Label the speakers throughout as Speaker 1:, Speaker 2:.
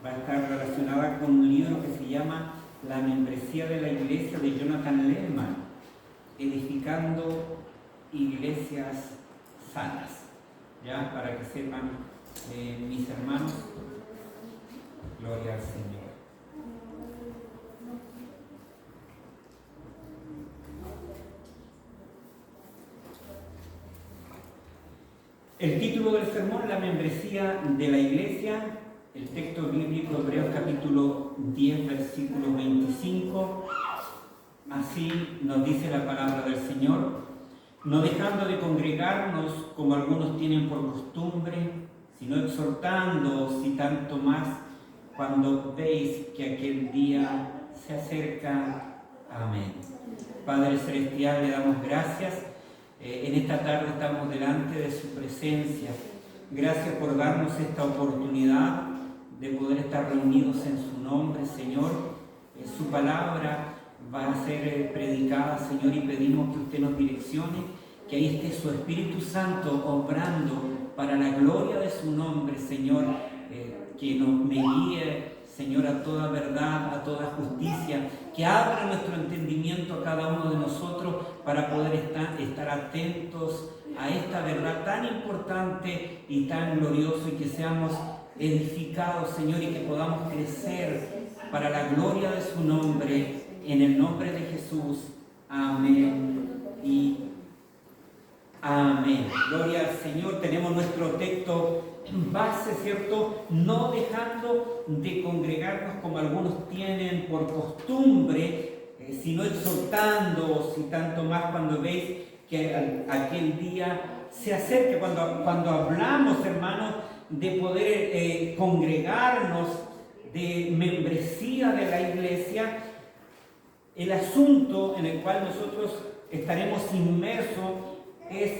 Speaker 1: va a estar relacionada con un libro que se llama La membresía de la iglesia, de Jonathan Lehrman, edificando iglesias sanas. Ya, para que sepan, mis hermanos, gloria al Señor. El título del sermón, la membresía de la iglesia, el texto bíblico, Hebreos capítulo 10, versículo 25, así nos dice la palabra del Señor: no dejando de congregarnos como algunos tienen por costumbre, sino exhortándoos y tanto más cuando veis que aquel día se acerca. Amén. Padre Celestial, le damos gracias. En esta tarde estamos delante de su presencia. Gracias por darnos esta oportunidad de poder estar reunidos en su nombre, Señor. Su palabra va a ser predicada, Señor, y pedimos que usted nos direccione, que ahí esté su Espíritu Santo obrando para la gloria de su nombre, Señor, que me guíe, Señor, a toda verdad, a toda justicia, que abra nuestro entendimiento a cada uno de nosotros para poder estar atentos a esta verdad tan importante y tan gloriosa, y que seamos edificados, Señor, y que podamos crecer para la gloria de su nombre. En el nombre de Jesús, amén y amén. Gloria al Señor. Tenemos nuestro texto base, ¿cierto? No dejando de congregarnos como algunos tienen por costumbre, sino exhortándoos, y tanto más cuando veis que aquel día se acerca. Cuando hablamos, hermanos, de poder congregarnos, de membresía de la iglesia, el asunto en el cual nosotros estaremos inmersos es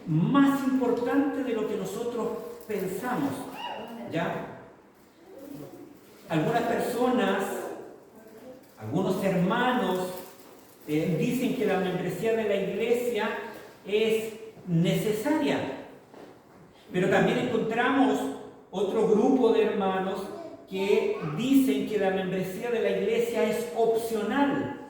Speaker 1: más importante de lo que nosotros pensamos, ¿ya? Algunas personas, algunos hermanos dicen que la membresía de la iglesia es necesaria, pero también encontramos otro grupo de hermanos que dicen que la membresía de la iglesia es opcional.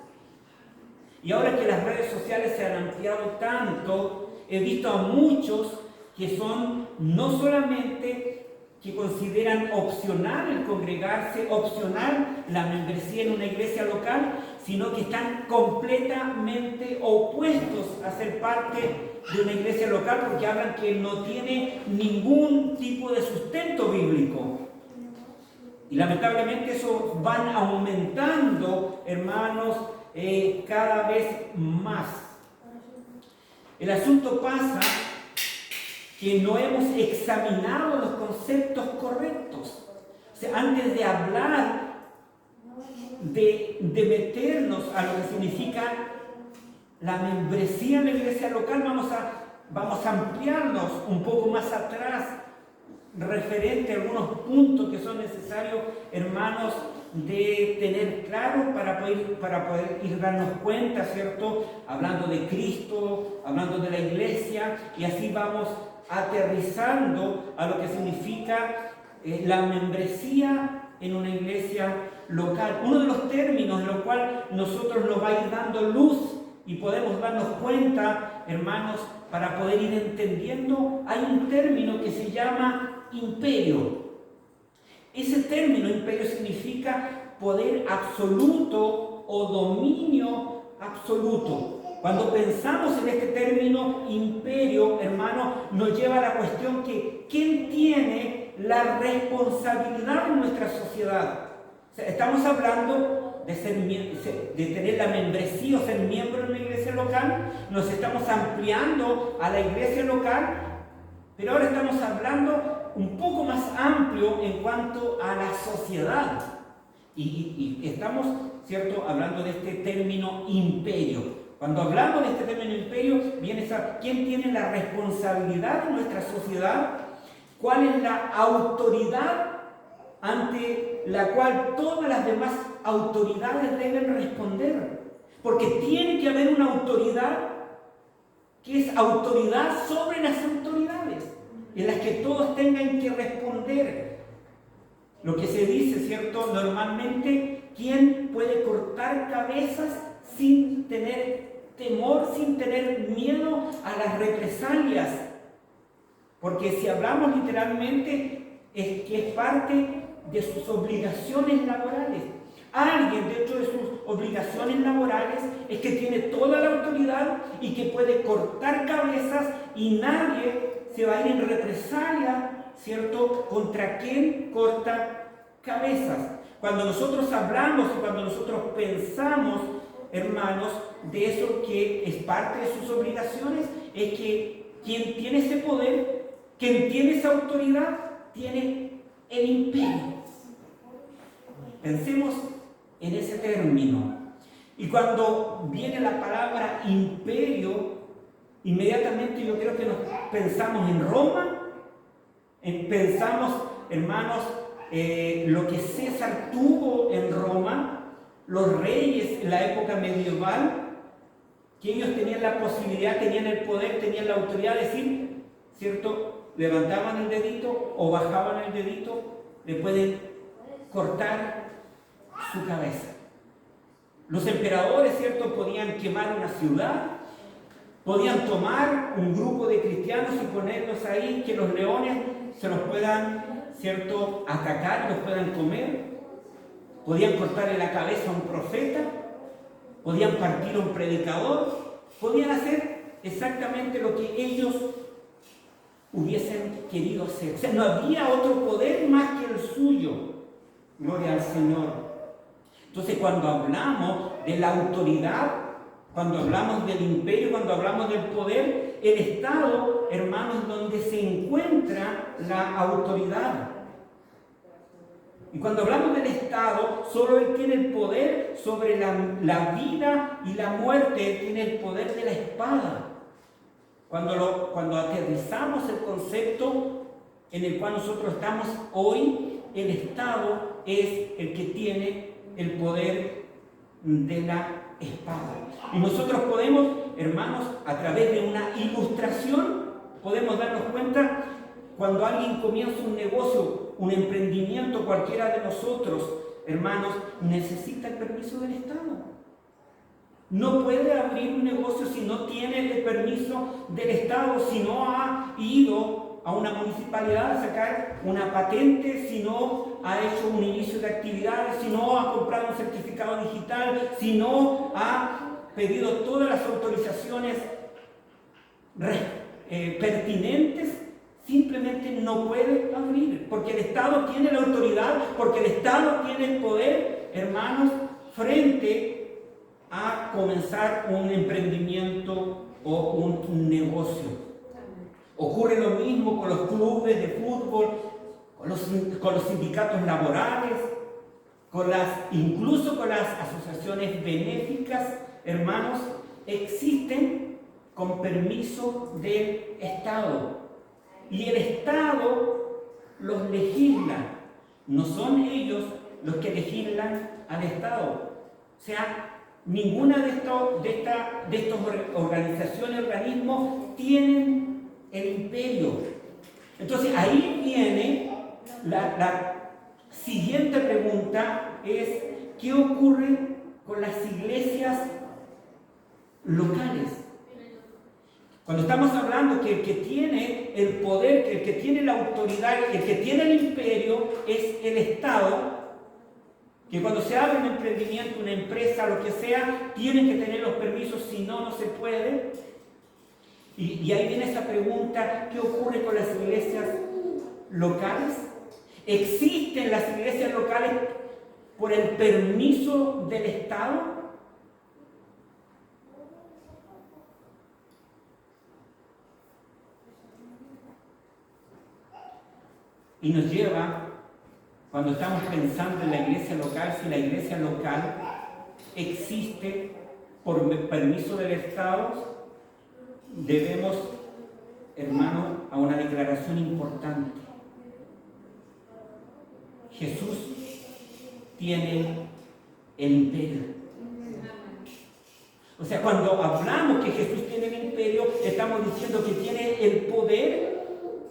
Speaker 1: Y ahora que las redes sociales se han ampliado tanto, he visto a muchos que son no solamente que consideran opcional el congregarse, opcional la membresía en una iglesia local, sino que están completamente opuestos a ser parte de una iglesia local, porque hablan que no tiene ningún tipo de sustento bíblico. Y lamentablemente eso van aumentando, hermanos, cada vez más. El asunto pasa que no hemos examinado los conceptos correctos. O sea, antes de hablar, de meternos a lo que significa la membresía en la iglesia local, vamos a ampliarnos un poco más atrás, referente a algunos puntos que son necesarios, hermanos, de tener claro para poder ir darnos cuenta, ¿cierto? Hablando de Cristo, hablando de la iglesia, y así vamos aterrizando a lo que significa la membresía en una iglesia local. Uno de los términos en los cuales nosotros nos va a ir dando luz y podemos darnos cuenta, hermanos, para poder ir entendiendo, hay un término que se llama imperio. Ese término imperio significa poder absoluto o dominio absoluto. Cuando pensamos en este término imperio, hermano, nos lleva a la cuestión que ¿quién tiene la responsabilidad en nuestra sociedad? O sea, estamos hablando de tener la membresía o ser miembro de una iglesia local, nos estamos ampliando a la iglesia local, pero ahora estamos hablando un poco más amplio en cuanto a la sociedad. Y estamos, ¿cierto?, hablando de este término imperio. Cuando hablamos de este término imperio, viene quién tiene la responsabilidad en nuestra sociedad, cuál es la autoridad ante la cual todas las demás autoridades deben responder. Porque tiene que haber una autoridad que es autoridad sobre las autoridades, en las que todos tengan que responder. Lo que se dice, ¿cierto? Normalmente, ¿quién puede cortar cabezas sin tener temor, sin tener miedo a las represalias? Porque si hablamos literalmente, es que es parte de sus obligaciones laborales. Alguien dentro de sus obligaciones laborales es que tiene toda la autoridad y que puede cortar cabezas y nadie se va a ir en represalia, ¿cierto?, contra quien corta cabezas. Cuando nosotros hablamos y cuando nosotros pensamos, hermanos, de eso que es parte de sus obligaciones, es que quien tiene ese poder, quien tiene esa autoridad, tiene el imperio. Pensemos en ese término. Y cuando viene la palabra imperio, inmediatamente yo creo que nos pensamos en Roma, pensamos, hermanos, lo que César tuvo en Roma, los reyes en la época medieval, que ellos tenían la posibilidad, tenían el poder, tenían la autoridad de decir, ¿cierto? Levantaban el dedito o bajaban el dedito, le pueden cortar su cabeza. Los emperadores, ¿cierto?, podían quemar una ciudad, podían tomar un grupo de cristianos y ponerlos ahí, que los leones se los puedan, ¿cierto?, atacar, los puedan comer. Podían cortarle la cabeza a un profeta, podían partir a un predicador, podían hacer exactamente lo que ellos hubiesen querido hacer. O sea, no había otro poder más que el suyo. Gloria al Señor. Entonces, cuando hablamos de la autoridad, cuando hablamos del imperio, cuando hablamos del poder, el Estado, hermanos, donde se encuentra la autoridad. Y cuando hablamos del Estado, solo Él tiene el poder sobre la vida y la muerte. Él tiene el poder de la espada. Cuando aterrizamos el concepto en el cual nosotros estamos hoy, el Estado es el que tiene el poder de la espada. Y nosotros podemos, hermanos, a través de una ilustración, podemos darnos cuenta cuando alguien comienza un negocio, un emprendimiento, cualquiera de nosotros, hermanos, necesita el permiso del Estado. No puede abrir un negocio si no tiene el permiso del Estado, si no ha ido a una municipalidad a sacar una patente, si no ha hecho un inicio de actividades, si no ha comprado un certificado digital, si no ha pedido todas las autorizaciones pertinentes, simplemente no puede abrir, porque el Estado tiene la autoridad, porque el Estado tiene el poder, hermanos, frente a comenzar un emprendimiento o un negocio. Ocurre lo mismo con los clubes de fútbol, con los sindicatos laborales, incluso con las asociaciones benéficas, hermanos, existen con permiso del Estado. Y el Estado los legisla, no son ellos los que legislan al Estado. O sea, ninguna de estas organizaciones, organismos, tienen el imperio. Entonces ahí viene la siguiente pregunta, es ¿qué ocurre con las iglesias locales? Cuando estamos hablando que el que tiene el poder, que el que tiene la autoridad, el que tiene el imperio es el Estado, que cuando se abre un emprendimiento, una empresa, lo que sea, tienen que tener los permisos, si no, no se puede. Y ahí viene esa pregunta, ¿qué ocurre con las iglesias locales? ¿Existen las iglesias locales por el permiso del Estado? Y nos lleva, cuando estamos pensando en la iglesia local, si la iglesia local existe por permiso del Estado, debemos, hermano, a una declaración importante. Jesús tiene el imperio. O sea, cuando hablamos que Jesús tiene el imperio, estamos diciendo que tiene el poder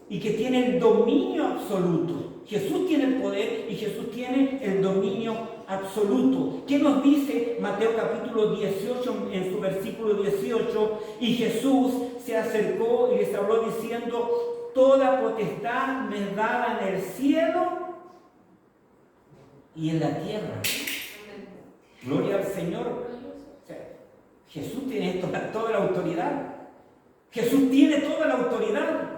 Speaker 1: y que tiene el dominio absoluto. Jesús tiene el poder y Jesús tiene el dominio absoluto. ¿Qué nos dice Mateo capítulo 18 en su versículo 18? Y Jesús se acercó y les habló diciendo: toda potestad me es dada en el cielo y en la tierra. Gloria al Señor. O sea, Jesús tiene toda la autoridad. Jesús tiene toda la autoridad.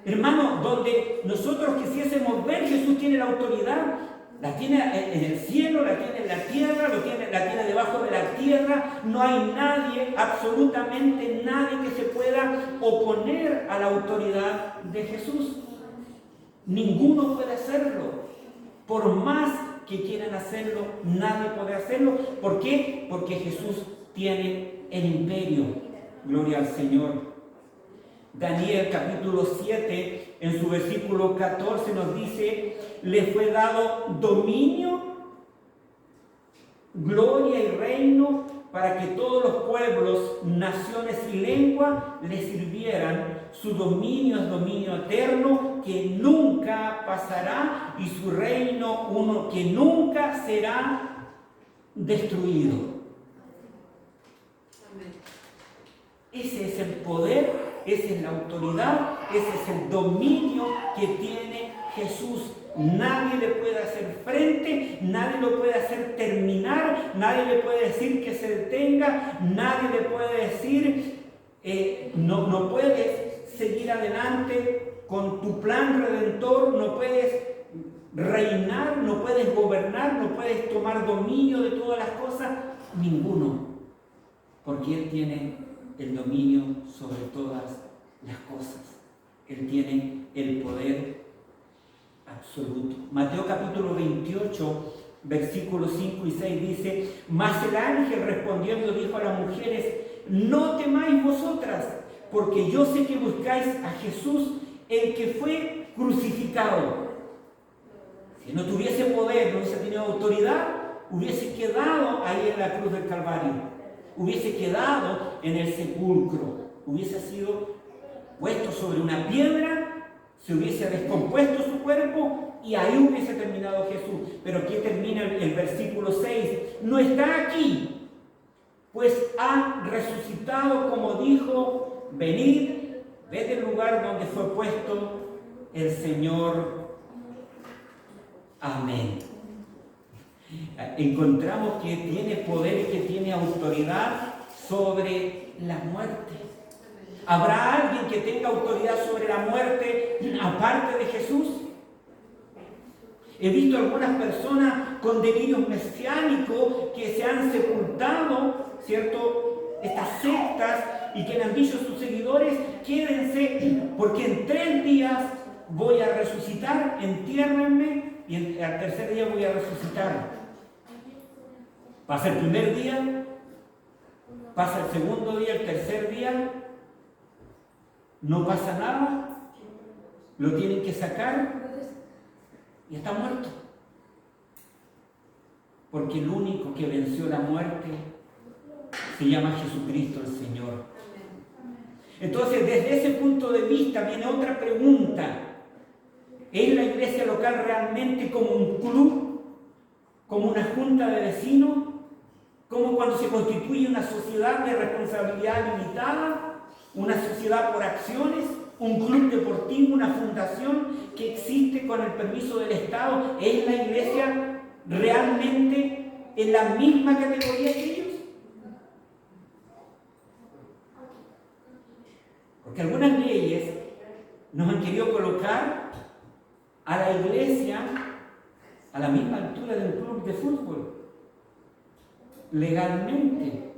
Speaker 1: Hermano, donde nosotros quisiésemos ver, Jesús tiene la autoridad. La tiene en el cielo, la tiene en la tierra, la tiene debajo de la tierra. No hay nadie, absolutamente nadie, que se pueda oponer a la autoridad de Jesús. Ninguno puede hacerlo. Por más que quieran hacerlo, nadie puede hacerlo. ¿Por qué? Porque Jesús tiene el imperio. Gloria al Señor. Daniel capítulo 7, en su versículo 14 nos dice: le fue dado dominio, gloria y reino para que todos los pueblos, naciones y lenguas le sirvieran. Su dominio es dominio eterno que nunca pasará, y su reino uno que nunca será destruido. Ese es el poder, esa es la autoridad, ese es el dominio que tiene Jesús. Nadie le puede hacer frente, nadie lo puede hacer terminar, nadie le puede decir que se detenga, nadie le puede decir no puedes seguir adelante con tu plan redentor, no puedes reinar, no puedes gobernar, no puedes tomar dominio de todas las cosas, ninguno, porque Él tiene el dominio sobre todas las cosas. Él tiene el poder absoluto. Mateo capítulo 28, versículos 5 y 6 dice: mas el ángel respondiendo dijo a las mujeres: no temáis vosotras, porque yo sé que buscáis a Jesús, el que fue crucificado. Si no tuviese poder, no hubiese tenido autoridad, hubiese quedado ahí en la cruz del Calvario, hubiese quedado en el sepulcro, hubiese sido puesto sobre una piedra, se hubiese descompuesto su cuerpo y ahí hubiese terminado Jesús. Pero aquí termina el versículo 6: no está aquí, pues ha resucitado como dijo. Venid, ved el lugar donde fue puesto el Señor. Amén. Encontramos que tiene poder y que tiene autoridad sobre la muerte. ¿Habrá alguien que tenga autoridad sobre la muerte aparte de Jesús? He visto algunas personas con delirios mesiánicos que se han sepultado, ¿cierto?, estas sectas, y que le han dicho a sus seguidores: quédense, porque en 3 días voy a resucitar, entiérrenme y al tercer día voy a resucitar. Pasa el primer día, pasa el segundo día, el tercer día, no pasa nada, lo tienen que sacar y está muerto. Porque el único que venció la muerte se llama Jesucristo el Señor. Entonces, desde ese punto de vista viene otra pregunta: ¿es la iglesia local realmente como un club, como una junta de vecinos, como cuando se constituye una sociedad de responsabilidad limitada, una sociedad por acciones, un club deportivo, una fundación que existe con el permiso del Estado? ¿Es la iglesia realmente en la misma categoría que ellos? Porque algunas leyes nos han querido colocar a la iglesia a la misma altura de un club de fútbol, legalmente.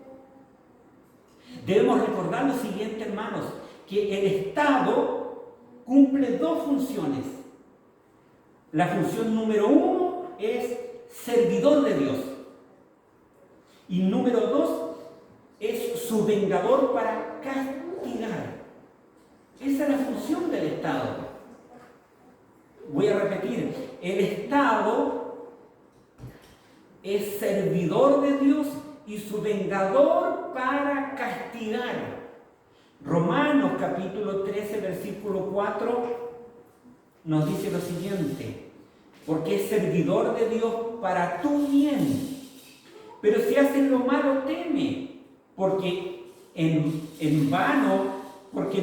Speaker 1: Debemos recordar lo siguiente, hermanos, que el Estado cumple 2 funciones. La función número 1 es servidor de Dios, y número 2 es su vengador para castigar. Esa es la función del Estado. Voy a repetir: el Estado es servidor de Dios y su vengador para castigar. Romanos capítulo 13, versículo 4 nos dice lo siguiente: porque es servidor de Dios para tu bien. Pero si haces lo malo, teme, porque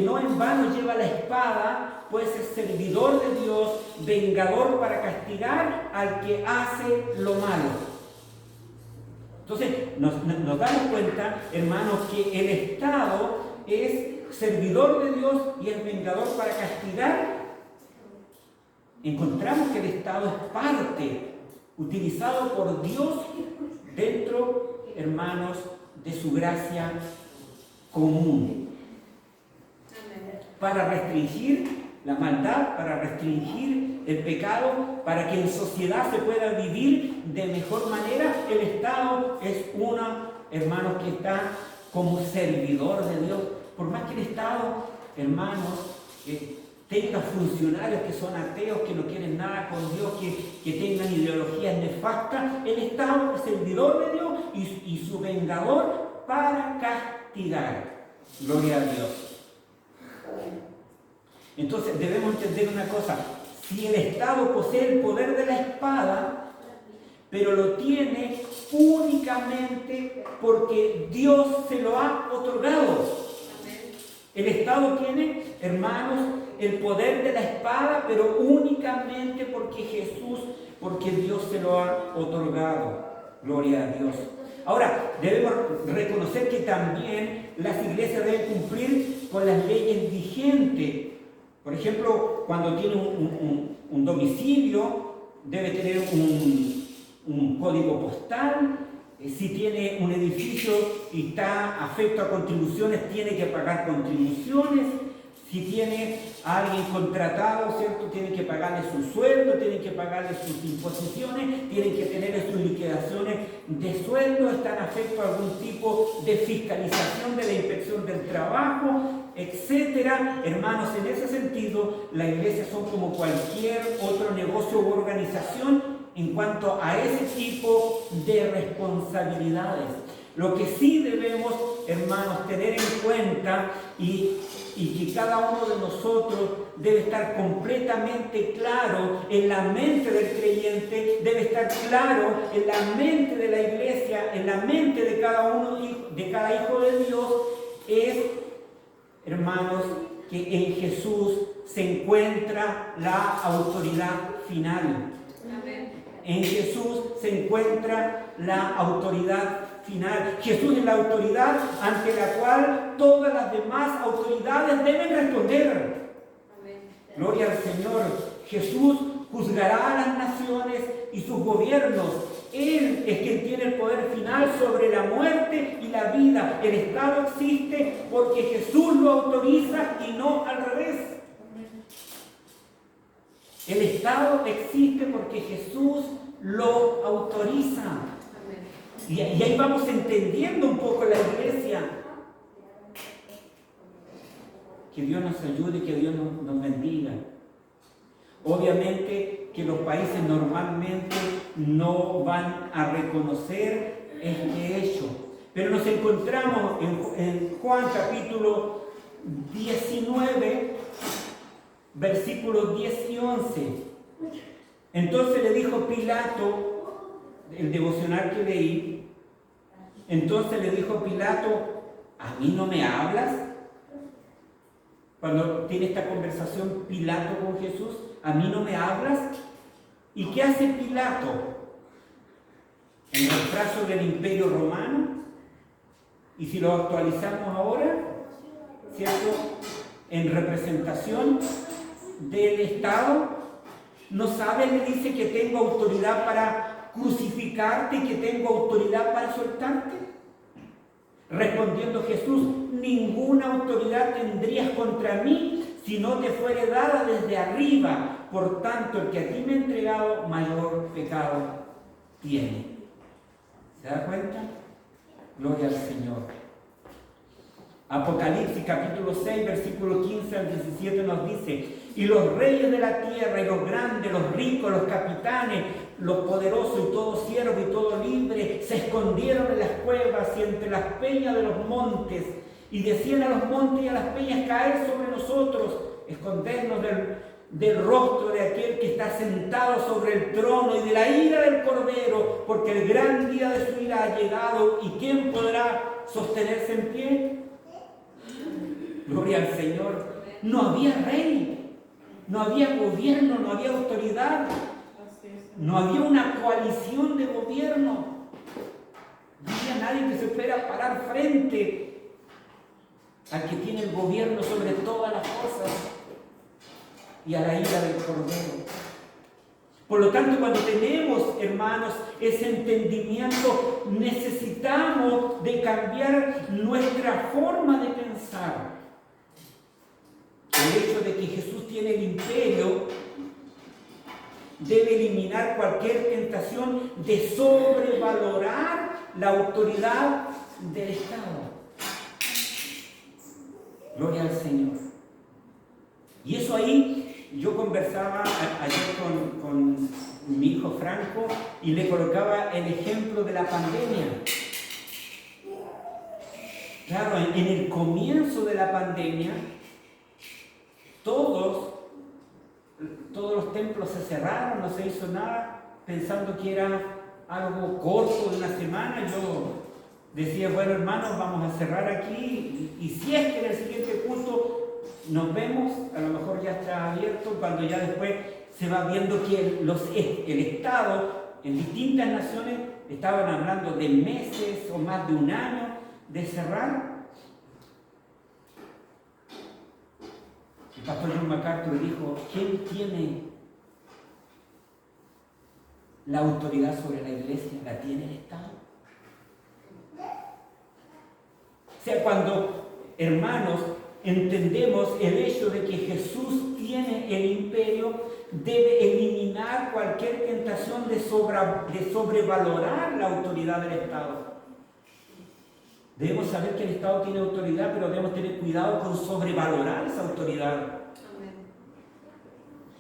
Speaker 1: no en vano lleva la espada, pues es servidor de Dios, vengador para castigar al que hace lo malo. Entonces, nos damos cuenta, hermanos, que el Estado es servidor de Dios y es vengador para castigar. Encontramos que el Estado es parte, utilizado por Dios dentro, hermanos, de su gracia común. Para restringir la maldad, para restringir el pecado, para que en sociedad se pueda vivir de mejor manera, el Estado es hermanos, que está como servidor de Dios. Por más que el Estado, hermanos, tenga funcionarios que son ateos, que no quieren nada con Dios, que tengan ideologías nefastas, el Estado es servidor de Dios y su vengador para castigar. Gloria a Dios. Entonces debemos entender una cosa: si el Estado posee el poder de la espada, pero lo tiene únicamente porque Dios se lo ha otorgado. El Estado tiene, hermanos, el poder de la espada, pero únicamente porque Dios se lo ha otorgado. Gloria a Dios. Ahora, debemos reconocer que también las iglesias deben cumplir con las leyes vigentes. Por ejemplo, cuando tiene un domicilio, debe tener un código postal. Si tiene un edificio y está afecto a contribuciones, tiene que pagar contribuciones. Si tiene a alguien contratado, ¿cierto?, tiene que pagarle su sueldo, tiene que pagarle sus imposiciones, tienen que tener sus liquidaciones de sueldo, están afectos a algún tipo de fiscalización de la inspección del trabajo, etcétera. Hermanos, en ese sentido, las iglesias son como cualquier otro negocio u organización en cuanto a ese tipo de responsabilidades. Lo que sí debemos, hermanos, tener en cuenta y que cada uno de nosotros debe estar completamente claro en la mente del creyente, debe estar claro en la mente de la iglesia, en la mente de cada hijo de Dios, es, hermanos, que en Jesús se encuentra la autoridad final. En Jesús se encuentra la autoridad final. Jesús es la autoridad ante la cual todas las demás autoridades deben responder. Gloria al Señor. Jesús juzgará a las naciones y sus gobiernos. Él es quien tiene el poder final sobre la muerte y la vida. El Estado existe porque Jesús lo autoriza y no al revés. El Estado existe porque Jesús lo autoriza. Y ahí vamos entendiendo un poco la iglesia. Que Dios nos ayude, que Dios nos bendiga. Obviamente que los países normalmente no van a reconocer este hecho. Pero nos encontramos en Juan capítulo 19, versículos 10 y 11. Entonces le dijo Pilato, el devocional que leí, entonces le dijo Pilato: ¿a mí no me hablas? Cuando tiene esta conversación Pilato con Jesús, ¿a mí no me hablas? ¿Y qué hace Pilato? En el trazo del Imperio Romano, y si lo actualizamos ahora, ¿cierto?, en representación del Estado, ¿no sabe? Le dice que tengo autoridad para crucificarte y que tengo autoridad para soltarte. Respondiendo Jesús: ninguna autoridad tendrías contra mí si no te fuere dada desde arriba. Por tanto, el que a ti me ha entregado, mayor pecado tiene. ¿Se da cuenta? Gloria al Señor. Apocalipsis capítulo 6, versículo 15 al 17 nos dice: y los reyes de la tierra, y los grandes, los ricos, los capitanes, los poderosos, y todo siervo y todo libre, se escondieron en las cuevas y entre las peñas de los montes, y decían a los montes y a las peñas: caer sobre nosotros, escondernos del rostro de aquel que está sentado sobre el trono y de la ira del Cordero, porque el gran día de su ira ha llegado. ¿Y quién podrá sostenerse en pie? Gloria al Señor. No había rey, no había gobierno, no había autoridad, no había una coalición de gobierno. No había nadie que se fuera a parar frente al que tiene el gobierno sobre todas las cosas y a la ira del Cordero. Por lo tanto, cuando tenemos, hermanos, ese entendimiento, necesitamos de cambiar nuestra forma de pensar. El hecho de que Jesús tiene el imperio debe eliminar cualquier tentación de sobrevalorar la autoridad del Estado. Gloria al Señor. Y eso ahí, yo conversaba ayer con mi hijo Franco y le colocaba el ejemplo de la pandemia. Claro, en el comienzo de la pandemia, todos los templos se cerraron, no se hizo nada, pensando que era algo corto de una semana. Yo decía, bueno, hermanos, vamos a cerrar aquí y si es que en el siguiente culto nos vemos, a lo mejor ya está abierto, cuando ya después se va viendo que el Estado en distintas naciones estaban hablando de meses o más de un año de cerrar. El pastor John MacArthur dijo, ¿quién tiene la autoridad sobre la iglesia? ¿La tiene el Estado? O sea, cuando, hermanos, entendemos el hecho de que Jesús tiene el imperio, debe eliminar cualquier tentación de sobrevalorar la autoridad del Estado. Debemos saber que el Estado tiene autoridad, pero debemos tener cuidado con sobrevalorar esa autoridad.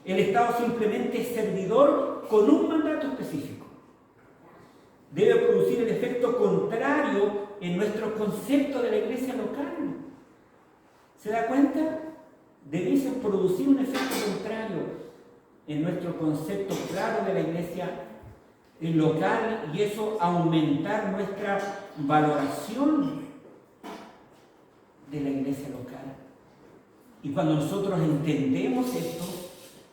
Speaker 1: El Estado simplemente es servidor con un mandato específico. Debe producir el efecto contrario en nuestro concepto de la iglesia local. ¿Se da cuenta? Debe producir un efecto contrario en nuestro concepto claro de la iglesia local, y eso aumentar nuestra valoración de la iglesia local. Y cuando nosotros entendemos esto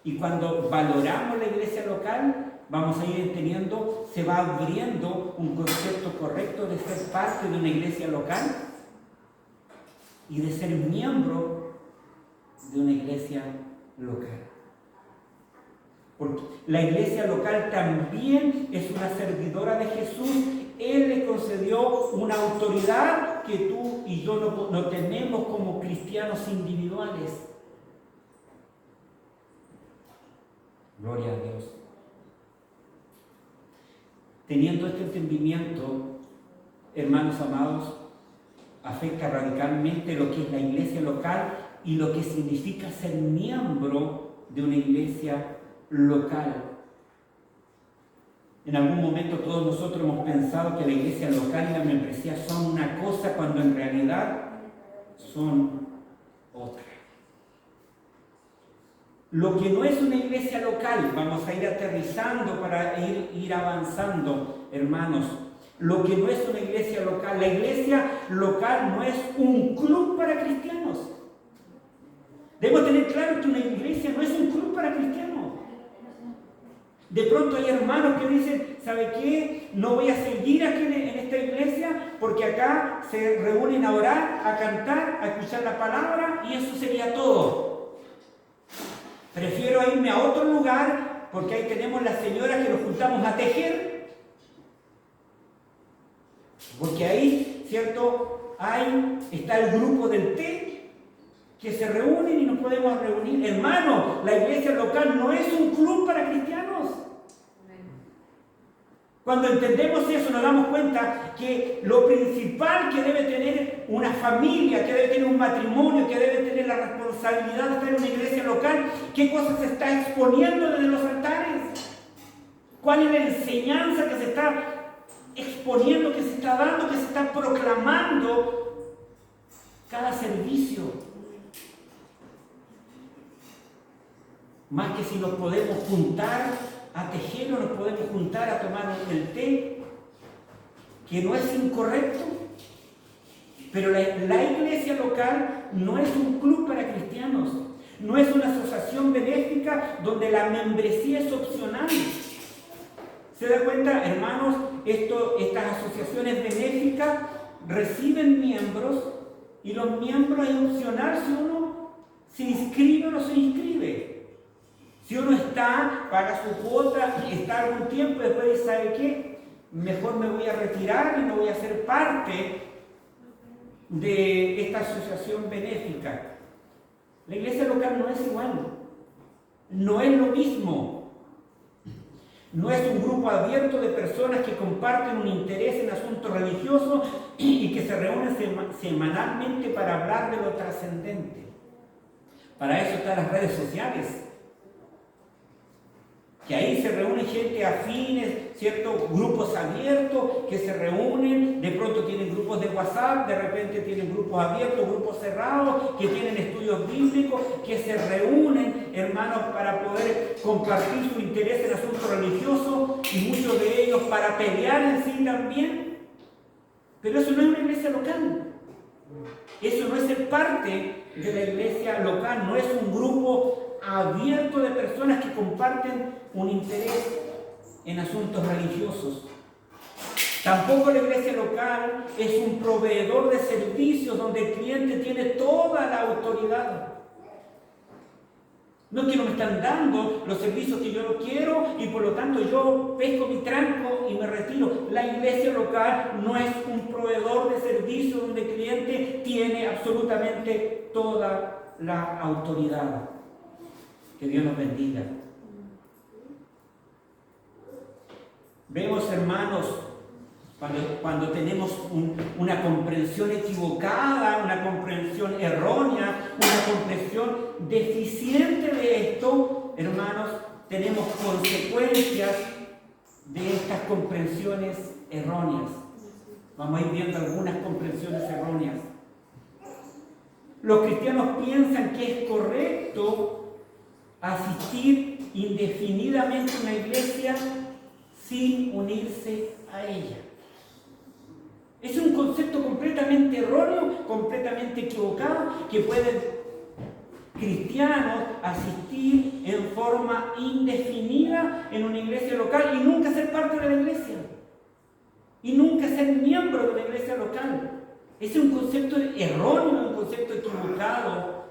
Speaker 1: y cuando valoramos la iglesia local, vamos a ir entendiendo, se va abriendo un concepto correcto de ser parte de una iglesia local y de ser miembro de una iglesia local. Porque la iglesia local también es una servidora de Jesús. Él le concedió una autoridad que tú y yo no tenemos como cristianos individuales. Gloria a Dios. Teniendo este entendimiento, hermanos amados, afecta radicalmente lo que es la iglesia local y lo que significa ser miembro de una iglesia local. En algún momento todos nosotros hemos pensado que la iglesia local y la membresía son una cosa, cuando en realidad son otra. Lo que no es una iglesia local, vamos a ir aterrizando para ir avanzando, hermanos. Lo que no es una iglesia local, la iglesia local no es un club para cristianos. Debemos tener claro que una iglesia no es un club para cristianos. De pronto hay hermanos que dicen, ¿sabe qué? No voy a seguir aquí en esta iglesia porque acá se reúnen a orar, a cantar, a escuchar la palabra y eso sería todo. Prefiero irme a otro lugar porque ahí tenemos las señoras que nos juntamos a tejer. Porque ahí, ¿cierto? Está el grupo del té que se reúnen y nos podemos reunir. Hermano, la iglesia local no es un club para cristianos. Cuando entendemos eso, nos damos cuenta que lo principal que debe tener una familia, que debe tener un matrimonio, que debe tener la responsabilidad de estar en una iglesia local, qué cosas se está exponiendo desde los altares, cuál es la enseñanza que se está exponiendo, que se está dando, que se está proclamando cada servicio. más que si nos podemos juntar a tejer o nos podemos juntar a tomar el té, que no es incorrecto, pero la iglesia local no es un club para cristianos, no es una asociación benéfica donde la membresía es opcional. ¿Se da cuenta, hermanos? Estas asociaciones benéficas reciben miembros y los miembros es opcional si uno se inscribe o no se inscribe. Si uno paga su cuota, está algún tiempo y después dice, ¿sabe qué? Mejor me voy a retirar y no voy a ser parte de esta asociación benéfica. La iglesia local no es igual, no es lo mismo. No es un grupo abierto de personas que comparten un interés en asuntos religiosos y que se reúnen semanalmente para hablar de lo trascendente. Para eso están las redes sociales, que ahí se reúnen gente afines, ciertos grupos abiertos que se reúnen, de pronto tienen grupos de WhatsApp, de repente tienen grupos abiertos, grupos cerrados, que tienen estudios bíblicos, que se reúnen, hermanos, para poder compartir su interés en asuntos religiosos y muchos de ellos para pelear en sí también. Pero eso no es una iglesia local. Eso no es ser parte de la iglesia local, no es un grupo abierto de personas que comparten un interés en asuntos religiosos. Tampoco la iglesia local es un proveedor de servicios donde el cliente tiene toda la autoridad. No es que no me están dando los servicios que yo quiero y por lo tanto yo pesco mi tranco y me retiro. La iglesia local no es un proveedor de servicios donde el cliente tiene absolutamente toda la autoridad. Que Dios nos bendiga. Vemos, hermanos, cuando tenemos una comprensión equivocada, una comprensión errónea, una comprensión deficiente de esto, hermanos, tenemos consecuencias de estas comprensiones erróneas. Vamos a ir viendo algunas comprensiones erróneas. Los cristianos piensan que es correcto asistir indefinidamente a una iglesia sin unirse a ella. Es un concepto completamente erróneo, completamente equivocado, que pueden cristianos asistir en forma indefinida en una iglesia local y nunca ser parte de la iglesia. Y nunca ser miembro de la iglesia local. Ese es un concepto erróneo, un concepto equivocado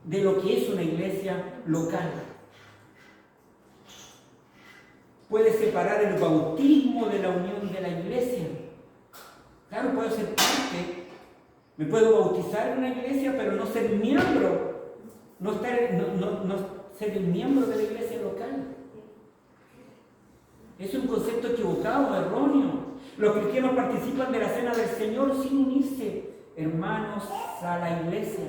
Speaker 1: de lo que es una iglesia local. Puede separar el bautismo de la unión de la iglesia. Claro, puedo ser parte, me puedo bautizar en una iglesia, pero no ser miembro, no ser el miembro de la iglesia local. Es un concepto equivocado, erróneo. Los cristianos participan de la cena del Señor sin unirse, hermanos, a la iglesia.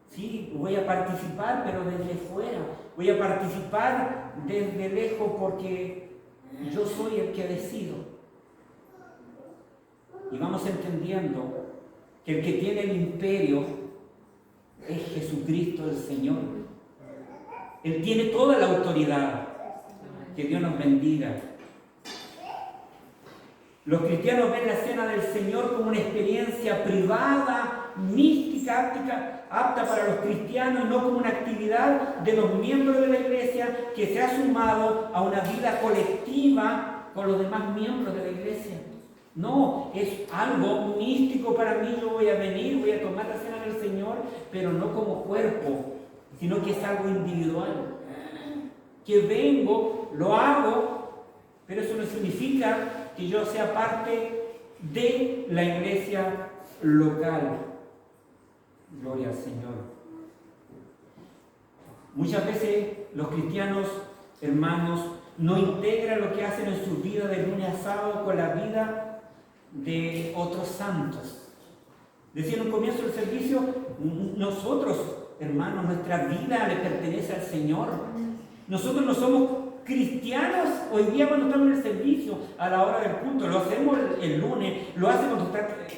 Speaker 1: Sí, voy a participar, pero desde fuera. Voy a participar desde lejos porque yo soy el que decido. Y vamos entendiendo que el que tiene el imperio es Jesucristo el Señor. Él tiene toda la autoridad. Que Dios nos bendiga. Los cristianos ven la cena del Señor como una experiencia privada, mística, apta para los cristianos, no como una actividad de los miembros de la iglesia que se ha sumado a una vida colectiva con los demás miembros de la iglesia. No, es algo místico para mí. Yo voy a venir, voy a tomar la cena del Señor, pero no como cuerpo, sino que es algo individual. Que vengo, lo hago, pero eso no significa que yo sea parte de la iglesia local. Gloria al Señor. Muchas veces los cristianos, hermanos, no integran lo que hacen en su vida de lunes a sábado con la vida de otros santos. Decía en un comienzo del servicio, nosotros, hermanos, nuestra vida le pertenece al Señor. Nosotros no somos cristianos hoy día cuando estamos en el servicio, a la hora del culto, lo hacemos el lunes, lo hacen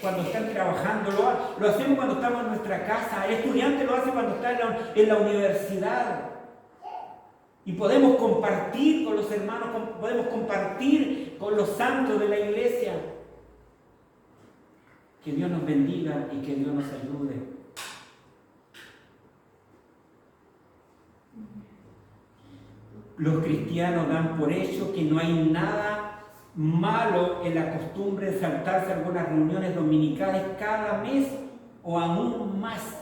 Speaker 1: cuando están trabajando, lo hacemos cuando estamos en nuestra casa, el estudiante lo hace cuando está en la universidad. Y podemos compartir con los hermanos, podemos compartir con los santos de la iglesia. Que Dios nos bendiga y que Dios nos ayude. Los cristianos dan por hecho que no hay nada malo en la costumbre de saltarse algunas reuniones dominicales cada mes o aún más.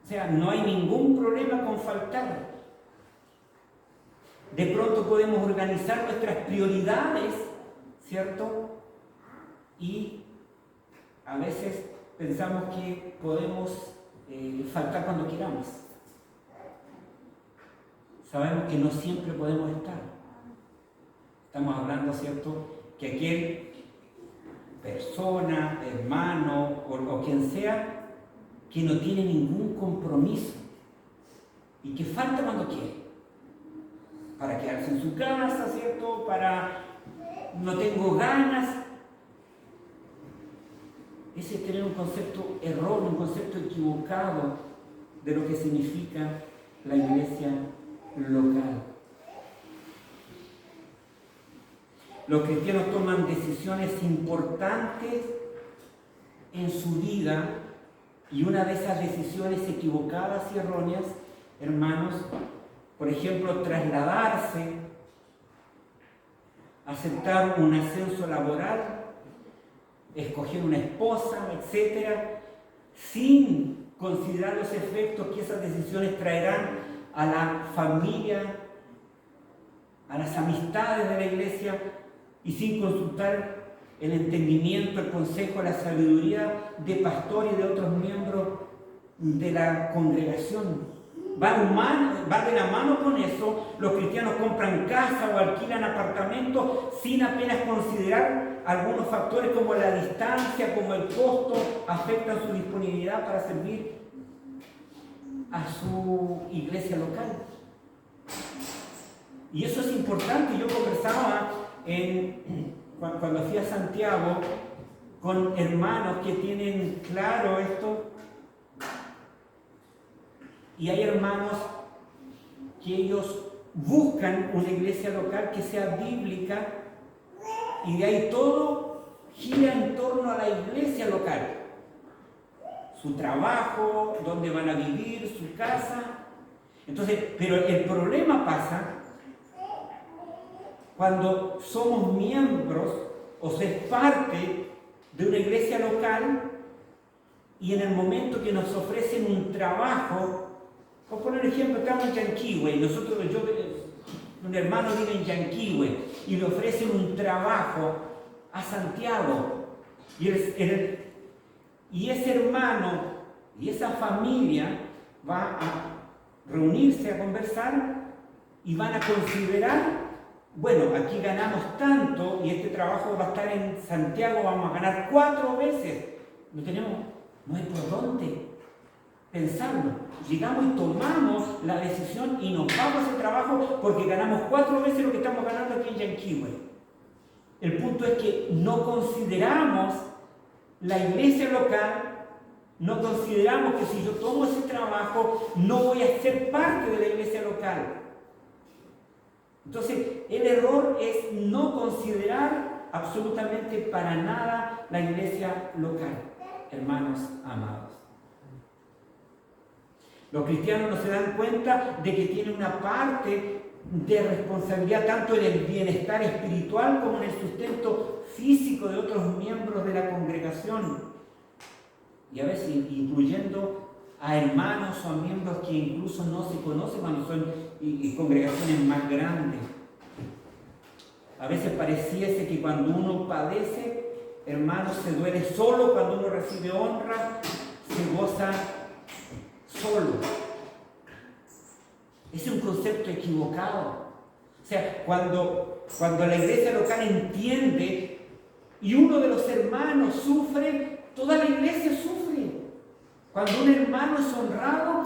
Speaker 1: O sea, no hay ningún problema con faltar. De pronto podemos organizar nuestras prioridades, ¿cierto? Y a veces pensamos que podemos faltar cuando queramos. Sabemos que no siempre podemos estar. Estamos hablando, ¿cierto? Que aquel persona, hermano o quien sea, que no tiene ningún compromiso y que falta cuando quiere. Para quedarse en su casa, ¿cierto? Para no tengo ganas. Ese es tener un concepto erróneo, un concepto equivocado de lo que significa la iglesia local. Los cristianos toman decisiones importantes en su vida y una de esas decisiones equivocadas y erróneas, hermanos, por ejemplo, trasladarse, aceptar un ascenso laboral, escoger una esposa, etcétera, sin considerar los efectos que esas decisiones traerán a la familia, a las amistades de la iglesia y sin consultar el entendimiento, el consejo, la sabiduría de pastor y de otros miembros de la congregación. Va de la mano con eso. Los cristianos compran casa o alquilan apartamentos sin apenas considerar algunos factores como la distancia, como el costo, afectan su disponibilidad para servir a su iglesia local. Y eso es importante. Yo conversaba cuando fui a Santiago con hermanos que tienen claro esto. Y hay hermanos que ellos buscan una iglesia local que sea bíblica y de ahí todo gira en torno a la iglesia local. Su trabajo, dónde van a vivir, su casa. Entonces, pero el problema pasa cuando somos miembros o ser parte de una iglesia local y en el momento que nos ofrecen un trabajo. Por poner ejemplo, estamos en Yanquihue, un hermano vive en Yanquihue y le ofrecen un trabajo a Santiago y ese hermano y esa familia va a reunirse a conversar y van a considerar, bueno, aquí ganamos tanto y este trabajo va a estar en Santiago, vamos a ganar 4 veces, no hay por dónde pensarlo. Llegamos y tomamos la decisión y nos vamos a ese trabajo porque ganamos 4 veces lo que estamos ganando aquí en Yanquihue. El punto es que no consideramos la iglesia local, no consideramos que si yo tomo ese trabajo no voy a ser parte de la iglesia local. Entonces, el error es no considerar absolutamente para nada la iglesia local, hermanos amados. Los cristianos no se dan cuenta de que tienen una parte de responsabilidad tanto en el bienestar espiritual como en el sustento físico de otros miembros de la congregación. Y a veces incluyendo a hermanos o a miembros que incluso no se conocen cuando son congregaciones más grandes. A veces pareciese que cuando uno padece, hermanos, se duele solo, cuando uno recibe honra, se goza solo. Es un concepto equivocado. O sea, cuando la iglesia local entiende y uno de los hermanos sufre, toda la iglesia sufre. Cuando un hermano es honrado,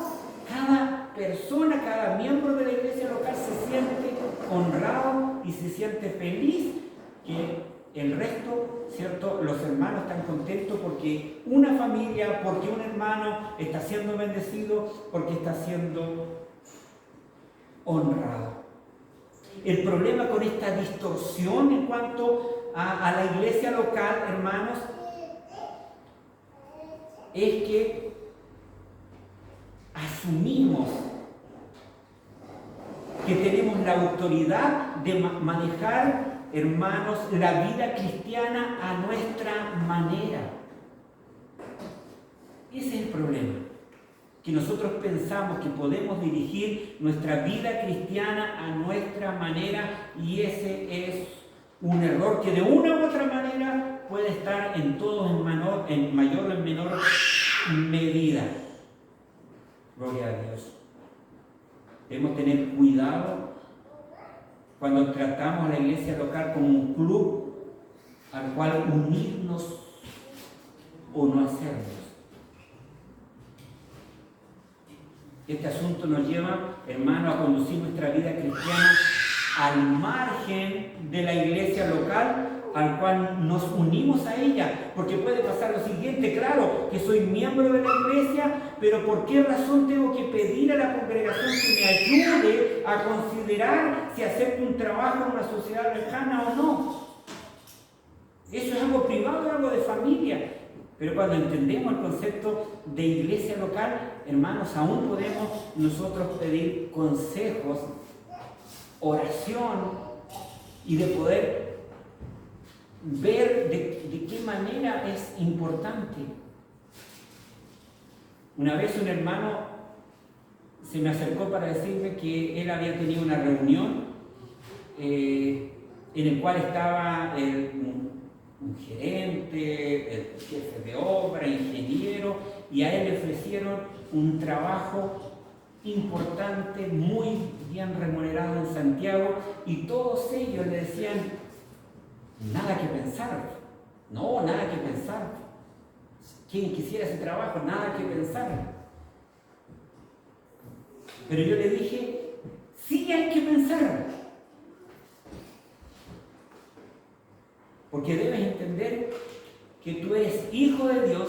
Speaker 1: persona, cada miembro de la iglesia local se siente honrado y se siente feliz, que el resto, ¿cierto? Los hermanos están contentos porque una familia, porque un hermano está siendo bendecido, porque está siendo honrado. El problema con esta distorsión en cuanto a la iglesia local, hermanos, es que asumimos que tenemos la autoridad de manejar, hermanos, la vida cristiana a nuestra manera. Ese es el problema, que nosotros pensamos que podemos dirigir nuestra vida cristiana a nuestra manera, y ese es un error que de una u otra manera puede estar en todos en mayor o en menor medida. Gloria a Dios. Debemos tener cuidado cuando tratamos a la iglesia local como un club al cual unirnos o no hacernos. Este asunto nos lleva, hermano, a conducir nuestra vida cristiana al margen de la iglesia local al cual nos unimos a ella, porque puede pasar lo siguiente: claro, que soy miembro de la iglesia, pero ¿por qué razón tengo que pedir a la congregación que me ayude a considerar si acepto un trabajo en una sociedad lejana o no? Eso es algo privado, es algo de familia. Pero cuando entendemos el concepto de iglesia local, hermanos, aún podemos nosotros pedir consejos, oración, y de poder ver de qué manera es importante. Una vez un hermano se me acercó para decirme que él había tenido una reunión en el cual estaba un gerente, el jefe de obra, ingeniero, y a él le ofrecieron un trabajo importante, muy bien remunerado en Santiago, y todos ellos le decían: nada que pensar, no, nada que pensar. Quien quisiera ese trabajo, nada que pensar. Pero yo le dije: sí hay que pensar. Porque debes entender que tú eres hijo de Dios,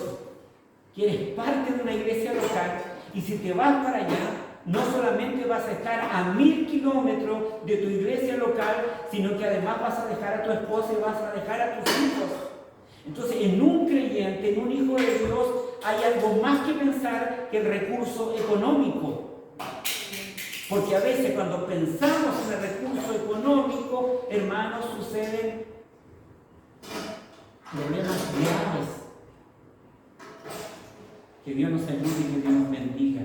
Speaker 1: que eres parte de una iglesia local, y si te vas para allá, no solamente vas a estar a 1000 kilómetros de tu iglesia local, sino que además vas a dejar a tu esposa y vas a dejar a tus hijos. Entonces, en un creyente, en un hijo de Dios, hay algo más que pensar que el recurso económico. Porque a veces cuando pensamos en el recurso económico, hermanos, suceden problemas graves. Que Dios nos ayude y que Dios nos bendiga.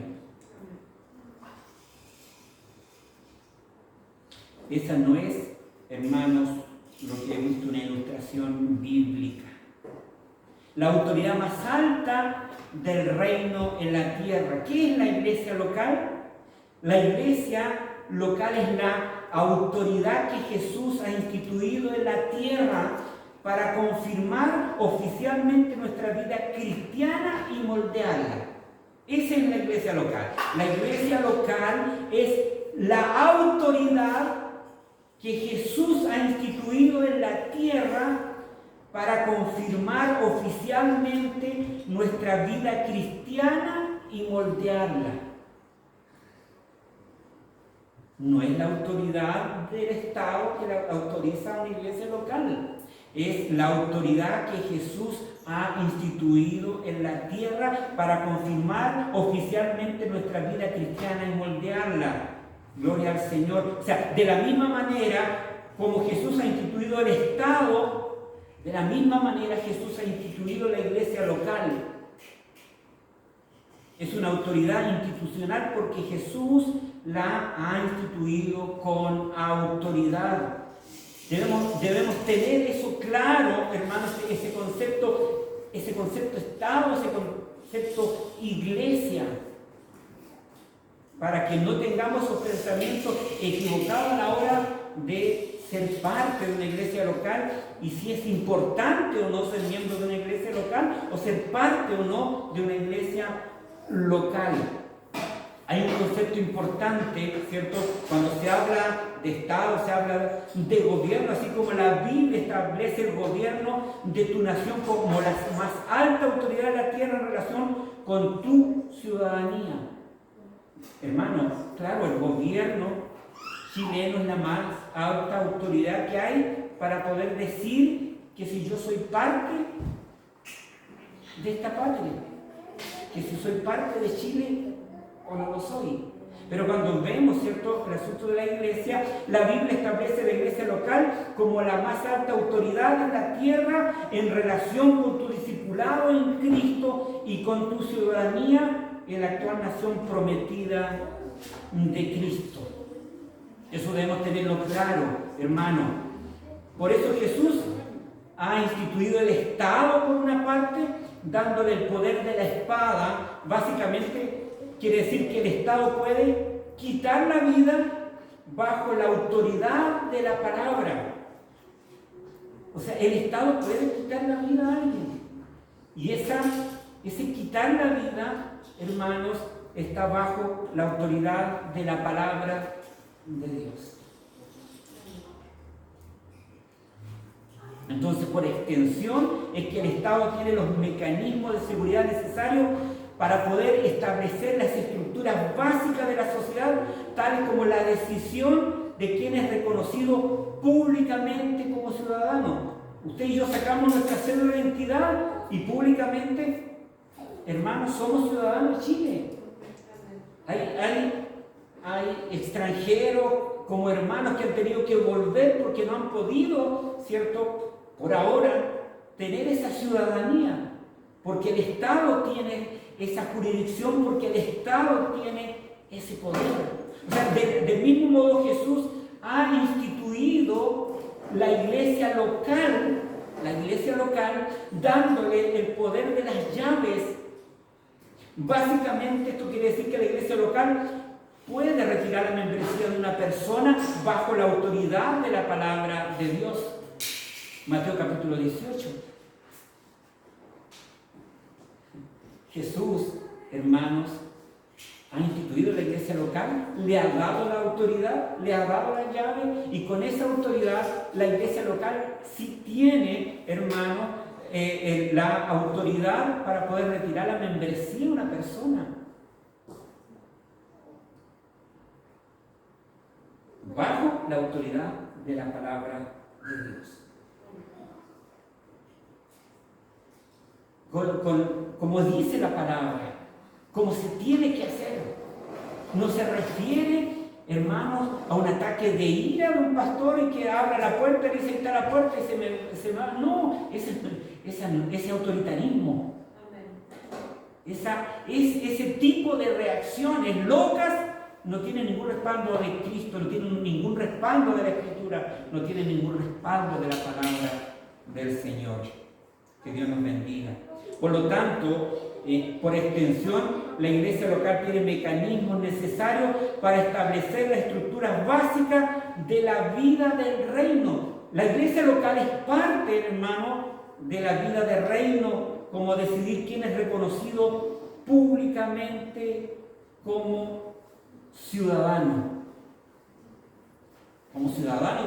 Speaker 1: Esa no es, hermanos, lo que he visto, una ilustración bíblica. La autoridad más alta del reino en la tierra. ¿Qué es la iglesia local? La iglesia local es la autoridad que Jesús ha instituido en la tierra para confirmar oficialmente nuestra vida cristiana y moldearla. Esa es la iglesia local. La iglesia local es la autoridad que Jesús ha instituido en la tierra para confirmar oficialmente nuestra vida cristiana y moldearla. No es la autoridad del Estado que la autoriza a una iglesia local. Es la autoridad que Jesús ha instituido en la tierra para confirmar oficialmente nuestra vida cristiana y moldearla. Gloria al Señor. O sea, de la misma manera como Jesús ha instituido el Estado, de la misma manera Jesús ha instituido la iglesia local. Es una autoridad institucional porque Jesús la ha instituido con autoridad. Debemos tener eso claro, hermanos, ese concepto Estado, ese concepto iglesia, para que no tengamos esos pensamientos equivocados a la hora de ser parte de una iglesia local, y si es importante o no ser miembro de una iglesia local, o ser parte o no de una iglesia local. Hay un concepto importante, ¿cierto? Cuando se habla de Estado, se habla de gobierno, así como la Biblia establece el gobierno de tu nación como la más alta autoridad de la tierra en relación con tu ciudadanía. Hermanos, claro, el gobierno chileno es la más alta autoridad que hay para poder decir que si yo soy parte de esta patria, que si soy parte de Chile o no lo soy. Pero cuando vemos, ¿cierto?, el asunto de la iglesia, la Biblia establece la iglesia local como la más alta autoridad en la tierra en relación con tu discipulado en Cristo y con tu ciudadanía en la actual nación prometida de Cristo. Eso debemos tenerlo claro, hermano. Por eso Jesús ha instituido el Estado por una parte, dándole el poder de la espada. Básicamente quiere decir que el Estado puede quitar la vida bajo la autoridad de la palabra. O sea, el Estado puede quitar la vida a alguien. Y ese quitar la vida, hermanos, está bajo la autoridad de la palabra de Dios. Entonces, por extensión, es que el Estado tiene los mecanismos de seguridad necesarios para poder establecer las estructuras básicas de la sociedad, tales como la decisión de quién es reconocido públicamente como ciudadano. Usted y yo sacamos nuestra cédula de identidad y públicamente, hermanos, somos ciudadanos de Chile. Hay extranjeros como hermanos que han tenido que volver porque no han podido, ¿cierto?, por ahora, tener esa ciudadanía, porque el Estado tiene esa jurisdicción, porque el Estado tiene ese poder. O sea, del mismo modo Jesús ha instituido la iglesia local, dándole el poder de las llaves. Básicamente esto quiere decir que la iglesia local puede retirar la membresía de una persona bajo la autoridad de la palabra de Dios. Mateo capítulo 18. Jesús, hermanos, ha instituido la iglesia local, le ha dado la autoridad, le ha dado la llave, y con esa autoridad la iglesia local sí tiene, hermanos, la autoridad para poder retirar la membresía de una persona. Bajo la autoridad de la palabra de Dios. Como dice la palabra, como se tiene que hacer. No se refiere, hermanos, a un ataque de ira de un pastor y que abra la puerta y dice, está la puerta y se va. No, ese autoritarismo. Ese tipo de reacciones locas no tienen ningún respaldo de Cristo, no tienen ningún respaldo de la Escritura, no tienen ningún respaldo de la palabra del Señor. Que Dios nos bendiga. Por lo tanto, por extensión, la iglesia local tiene mecanismos necesarios para establecer las estructuras básicas de la vida del reino. La iglesia local es parte, hermano, de la vida del reino, como decidir quién es reconocido públicamente como ciudadano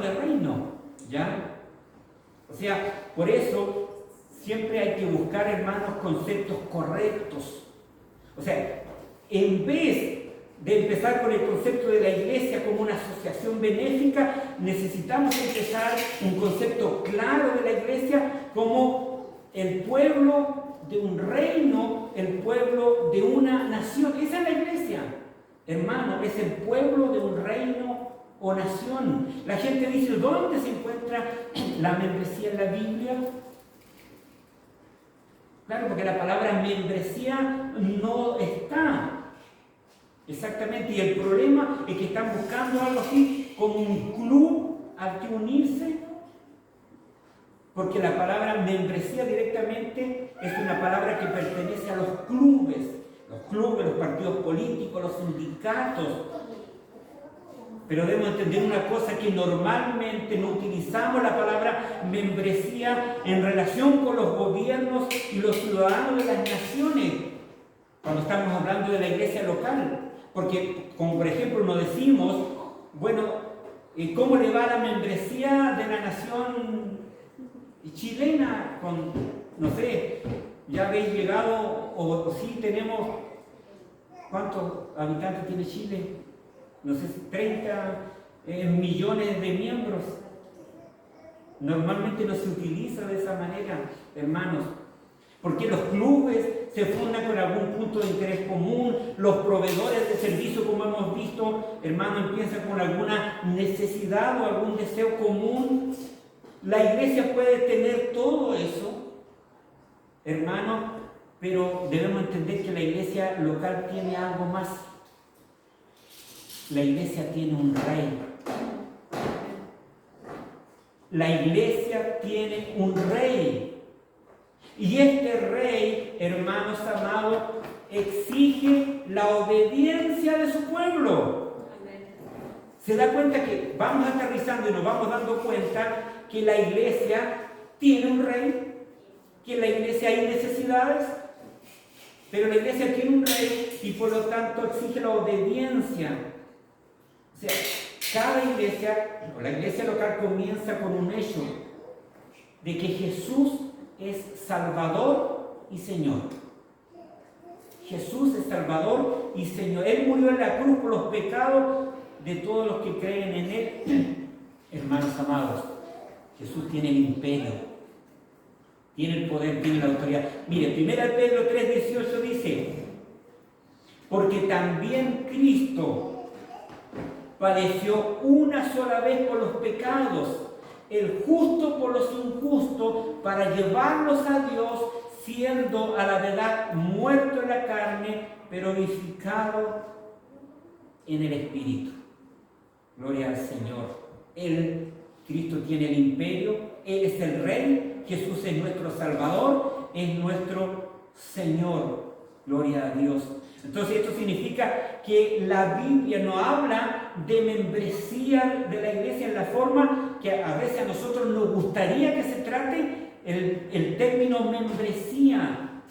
Speaker 1: del reino, ¿ya? O sea, por eso siempre hay que buscar, hermanos, conceptos correctos. O sea, en vez de empezar con el concepto de la iglesia como una asociación benéfica, necesitamos empezar un concepto claro de la iglesia como el pueblo de un reino, el pueblo de una nación. Esa es la iglesia, hermano, es el pueblo de un reino o nación. La gente dice, ¿dónde se encuentra la membresía en la Biblia? Claro, porque la palabra membresía no está exactamente, y el problema es que están buscando algo así como un club al que unirse, porque la palabra membresía directamente es una palabra que pertenece a los clubes, los partidos políticos, los sindicatos. Pero debemos entender una cosa, que normalmente no utilizamos la palabra membresía en relación con los gobiernos y los ciudadanos de las naciones, cuando estamos hablando de la iglesia local. Porque, como por ejemplo nos decimos, bueno, ¿cómo le va la membresía de la nación chilena? Con, no sé, ya habéis llegado, o sí tenemos, ¿cuántos habitantes tiene Chile? No sé, 30 millones de miembros. Normalmente no se utiliza de esa manera, hermanos, porque los clubes se fundan con algún punto de interés común, los proveedores de servicio, como hemos visto, hermanos, empiezan con alguna necesidad o algún deseo común. La iglesia puede tener todo eso, hermanos, pero debemos entender que la iglesia local tiene algo más. La iglesia tiene un rey. La iglesia tiene un rey. Y este rey, hermanos amados, exige la obediencia de su pueblo. Se da cuenta que vamos aterrizando y nos vamos dando cuenta que la iglesia tiene un rey, que en la iglesia hay necesidades, pero la iglesia tiene un rey y por lo tanto exige la obediencia. O sea, cada iglesia, o la iglesia local, comienza con un hecho de que Jesús es Salvador y Señor. Jesús es Salvador y Señor. Él murió en la cruz por los pecados de todos los que creen en Él. Hermanos amados, Jesús tiene el imperio, tiene el poder, tiene la autoridad. Mire, 1 Pedro 3:18 dice: porque también Cristo padeció una sola vez por los pecados, el justo por los injustos, para llevarlos a Dios, siendo a la verdad muerto en la carne, pero vivificado en el Espíritu. Gloria al Señor. Él, Cristo, tiene el imperio, Él es el Rey, Jesús es nuestro Salvador, es nuestro Señor. Gloria a Dios. Entonces esto significa que la Biblia no habla de membresía de la iglesia en la forma que a veces a nosotros nos gustaría que se trate el término membresía.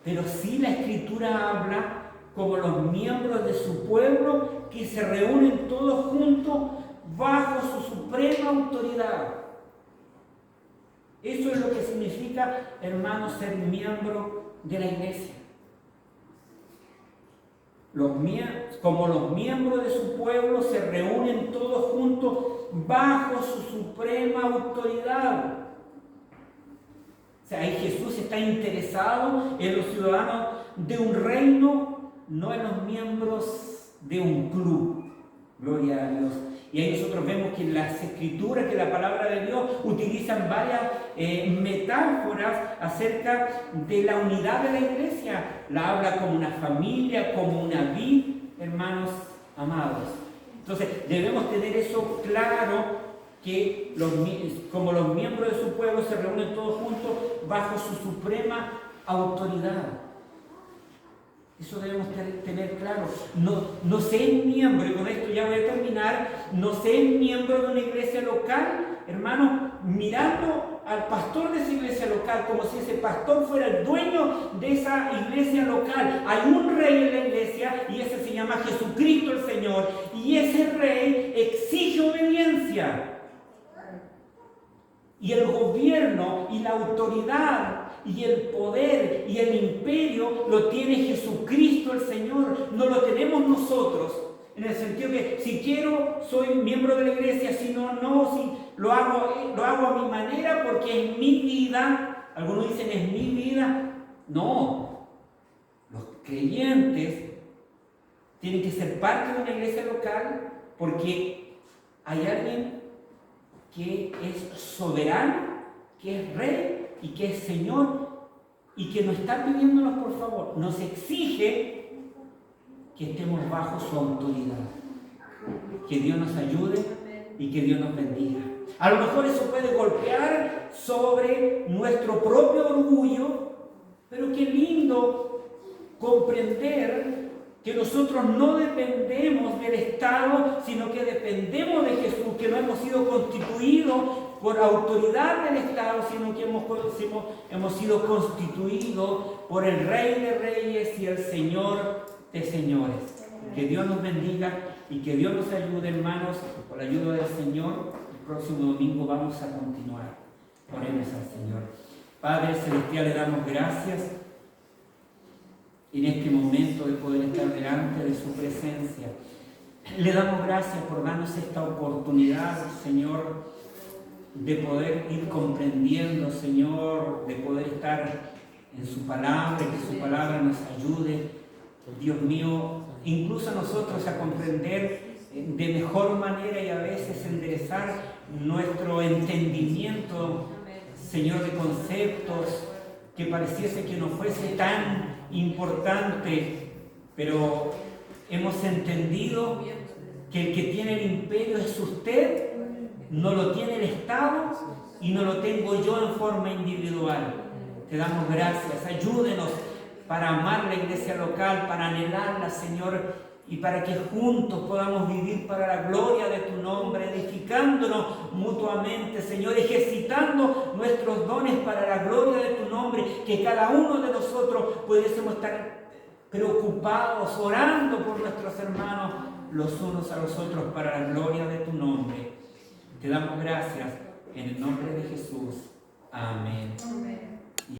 Speaker 1: Pero sí la Escritura habla como los miembros de su pueblo que se reúnen todos juntos bajo su suprema autoridad. Eso es lo que significa, hermanos, ser miembro de la iglesia. Como los miembros de su pueblo se reúnen todos juntos bajo su suprema autoridad. O sea, ahí Jesús está interesado en los ciudadanos de un reino, no en los miembros de un club. Gloria a Dios. Y ahí nosotros vemos que en las Escrituras, que la palabra de Dios utilizan varias metáforas acerca de la unidad de la iglesia. La habla como una familia, como una vid, hermanos amados. Entonces debemos tener eso claro, que como los miembros de su pueblo se reúnen todos juntos bajo su suprema autoridad. Eso debemos tener claro. No ser miembro, y con esto ya voy a terminar, no ser miembro de una iglesia local, hermano, mirando al pastor de esa iglesia local como si ese pastor fuera el dueño de esa iglesia local. Hay un rey en la iglesia y ese se llama Jesucristo el Señor, y ese rey exige obediencia. Y el gobierno y la autoridad y el poder y el imperio lo tiene Jesucristo el Señor, no lo tenemos nosotros, en el sentido que si quiero soy miembro de la iglesia, si no, si lo hago a mi manera porque es mi vida. Algunos dicen es mi vida. No, los creyentes tienen que ser parte de una iglesia local porque hay alguien que es soberano, que es rey y que es Señor, y que nos está pidiéndonos, por favor, nos exige que estemos bajo su autoridad. Que Dios nos ayude y que Dios nos bendiga. A lo mejor eso puede golpear sobre nuestro propio orgullo, pero qué lindo comprender que nosotros no dependemos del Estado, sino que dependemos de Jesús, que no hemos sido constituidos por autoridad del Estado, sino que hemos sido constituidos por el Rey de Reyes y el Señor de señores. Que Dios nos bendiga y que Dios nos ayude, hermanos, por la ayuda del Señor. El próximo domingo vamos a continuar. Oremos al Señor. Padre Celestial, le damos gracias en este momento de poder estar delante de su presencia. Le damos gracias por darnos esta oportunidad, Señor, de poder ir comprendiendo, Señor, de poder estar en su palabra, que su palabra nos ayude, Dios mío, incluso a nosotros a comprender de mejor manera y a veces enderezar nuestro entendimiento, Señor, de conceptos que pareciese que no fuese tan importante, pero hemos entendido que el que tiene el imperio es usted, no lo tiene el Estado y no lo tengo yo en forma individual. Te damos gracias, ayúdenos para amar la iglesia local, para anhelarla, Señor, y para que juntos podamos vivir para la gloria de tu nombre, edificándonos mutuamente, Señor, ejercitando nuestros dones para la gloria de tu nombre, que cada uno de nosotros pudiésemos estar preocupados, orando por nuestros hermanos, los unos a los otros para la gloria de tu nombre. Te damos gracias en el nombre de Jesús. Amén.
Speaker 2: Amén.